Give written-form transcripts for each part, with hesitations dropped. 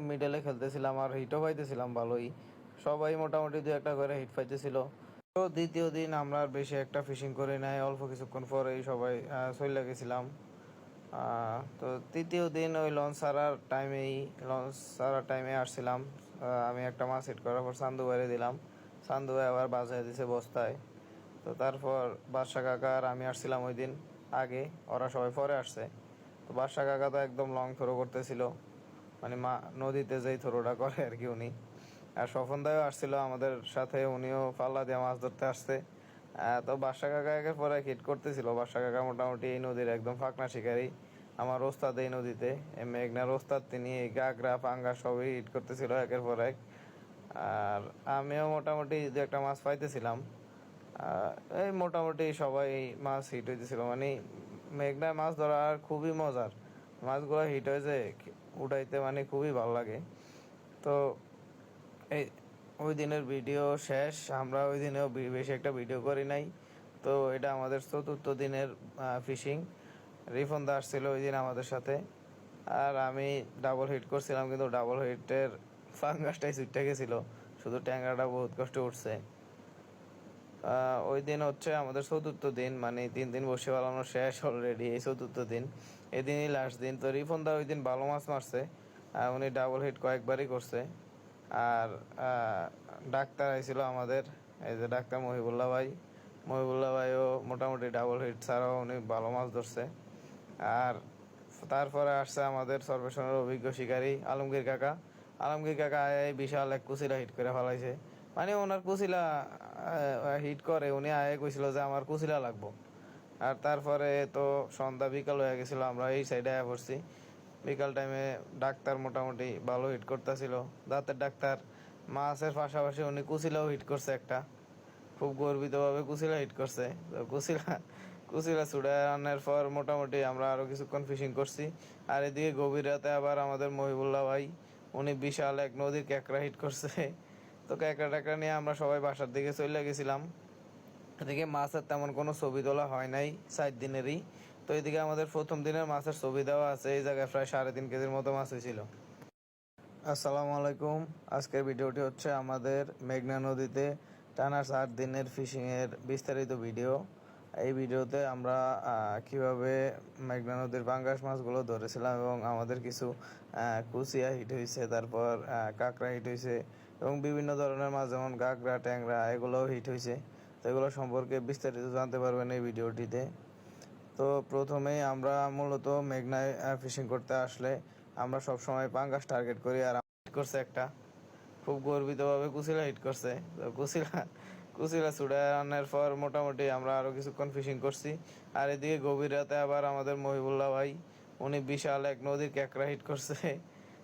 মিডলে খেলতেছিলাম আর হিটও পাইতেছিলাম ভালোই। সবাই মোটামুটি দু একটা করে হিট পাইতেছিল। তো দ্বিতীয় দিন আমরা আর বেশি একটা ফিশিং করি নাই, অল্প কিছুক্ষণ পরেই সবাই চলে গেছিলাম। তো তৃতীয় দিন ওই লঞ্চ ছাড়ার টাইমে আসছিলাম। আমি একটা মাছ হিট করার পর চান্দু বাইরে দিলাম, চান্দু ভাই আবার বাজায় দিছে বস্তায়। তো তারপর বাদশা কাকা আর আমি আসছিলাম ওই দিন আগে, ওরা সবাই পরে আসছে। তো বাদশা কাকা তো একদম লং থ্রো করতেছিল, মানে নদীতে যেই থ্রোটা করে আর কি উনি। আর স্বপন দাও আসছিল আমাদের সাথে, উনিও পাল্লা দিয়ে মাছ ধরতে আসছে। তো বাদশা কাকা একের পরে হিট করতেছিল। বাদশা কাকা মোটামুটি এই নদীর একদম ফাঁকনা শিকারী, আমার ওস্তাদ এই নদীতে, মেঘনার ওস্তাদ তিনি। গাগরা পাঙ্গা সবই হিট করতেছিল একের পর এক। আর আমিও মোটামুটি দু একটা মাছ পাইতেছিলাম। এই মোটামুটি সবাই মাছ হিট হইতেছিল, মানে মেঘনায় মাছ ধরা আর খুবই মজার। মাছগুলো হিট হয়েছে উঠাইতে, মানে খুবই ভালো লাগে। তো এই ওই দিনের ভিডিও শেষ, আমরা ওই দিনেও বেশি একটা ভিডিও করি নাই। তো এটা আমাদের চতুর্থ দিনের ফিশিং। রিফন দা আসছিল ওই দিন আমাদের সাথে, আর আমি ডাবল হিট করছিলাম, কিন্তু ডাবল হিটের ফাঙ্গাসটাই ছুটে গেছিলো, শুধু ট্যাংরাটা বহুত কষ্ট উঠছে। ওই দিন হচ্ছে আমাদের চতুর্থ দিন, মানে 3 দিন বসে পালানো শেষ অলরেডি, এই চতুর্থ দিন, এদিনই লাস্ট দিন। তো রিফন দা ওই দিন ভালো মাছ মারছে, উনি ডাবল হিট কয়েকবারই করছে। আর ডাক্তার আইছিল আমাদের, এই যে ডাক্তার মহিবুল্লাহ ভাইও মোটামুটি ডাবল হিট ছাড়াও উনি ভালো মাছ ধরছে। আর তারপরে আসছে আমাদের সর্বেশনের অভিজ্ঞ শিকারী আলমগীর কাকা আয় বিশাল এক কুচিলা হিট করে ফেলাইছে। মানে ওনার কুচিলা হিট করে উনি আয়ে কইছিল যে আমার কুচিলা লাগবো। আর তারপরে তো সন্ধ্যা বিকাল হয়ে গেছিল, আমরা এই সাইডে আয়া পড়ছি। বিকাল টাইমে ডাক্তার মোটামুটি ভালো হিট করতেছিল, দাঁতের ডাক্তার। মাছের পাশাপাশি উনি কুচিলাও হিট করছে একটা, খুব গর্বিতভাবে কুচিলা হিট করছে। তো কুচিলা ছুড়ে আনার পর মোটামুটি আমরা আরও কিছুক্ষণ ফিশিং করছি। আর এদিকে গভীর রাতে আবার আমাদের মহিবুল্লাহ ভাই, উনি বিশাল এক নদীর ক্যাকড়া হিট করছে। তো ক্যাকড়া ট্যাকড়া নিয়ে আমরা সবাই বাসার দিকে চলে গেছিলাম। এদিকে মাছের তেমন কোনো ছবি তোলা হয় নাই 4 দিনেরই। তো এদিকে আমাদের প্রথম দিনের মাছের ছবি দেওয়া আছে, এই জায়গায় প্রায় 3.5 কেজির মতো মাছ হয়েছিল। আসসালামু আলাইকুম। আজকের ভিডিওটি হচ্ছে আমাদের মেঘনা নদীতে টানা 4 দিনের ফিশিংয়ের বিস্তারিত ভিডিও। এই ভিডিওতে আমরা কিভাবে মেঘনা নদীর পাঙ্গাস মাছগুলো ধরেছিলাম এবং আমাদের কিছু কুচিয়া হিট হয়েছে, তারপর কাঁকড়া হিট হয়েছে এবং বিভিন্ন ধরনের মাছ যেমন গাগরা ট্যাংরা এগুলোও হিট হয়েছে। তো এগুলো সম্পর্কে বিস্তারিত জানতে পারবেন এই ভিডিওটিতে। তো প্রথমেই আমরা মূলত মেঘনায় ফিশিং করতে আসলে আমরা সবসময় পাঙ্গাস টার্গেট করি। আর হিট করছে একটা, খুব গর্বিতভাবে কুচিলা হিট করছে। তো কুচিলা ছুড়ে আনার পর মোটামুটি আমরা আরও কিছুক্ষণ ফিশিং করছি। আর এদিকে গভীর রাতে আবার আমাদের মহিবুল্লাহ ভাই, উনি বিশাল এক নদীর ক্যাকড়া হিট করছে।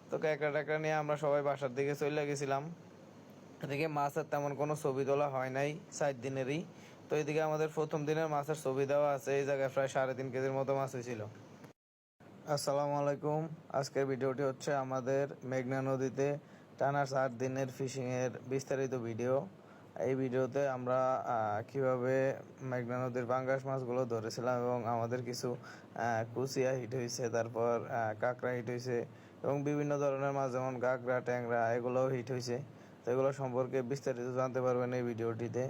তো ক্যাকড়া ট্যাকড়া নিয়ে আমরা সবাই বাসার দিকে চলে গেছিলাম। এদিকে মাছের তেমন কোনো ছবি তোলা হয় নাই 4 দিনেরই। তো এদিকে আমাদের প্রথম দিনের মাছের ছবি দেওয়া আছে, এই জায়গায় প্রায় 3.5 কেজির মতো মাছ হয়েছিল। আসসালামু আলাইকুম। আজকের ভিডিওটি হচ্ছে আমাদের মেঘনা নদীতে টানা 4 দিনের ফিশিংয়ের বিস্তারিত ভিডিও। এই ভিডিওতে আমরা কিভাবে মেঘনা নদীর পাঙ্গাস মাছগুলো ধরেছিলাম এবং আমাদের কিছু কুচিয়া হিট হয়েছে, তারপর কাঁকড়া হিট হয়েছে এবং বিভিন্ন ধরনের মাছ যেমন গাগরা ট্যাংরা এগুলোও হিট হয়েছে। তো এগুলো সম্পর্কে বিস্তারিত জানতে পারবেন এই ভিডিওটিতে।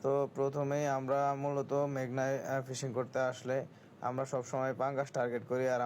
তো প্রথমেই আমরা মূলত মেঘনায় ফিশিং করতে আসলে আমরা সবসময় পাঙ্গাস টার্গেট করি। আর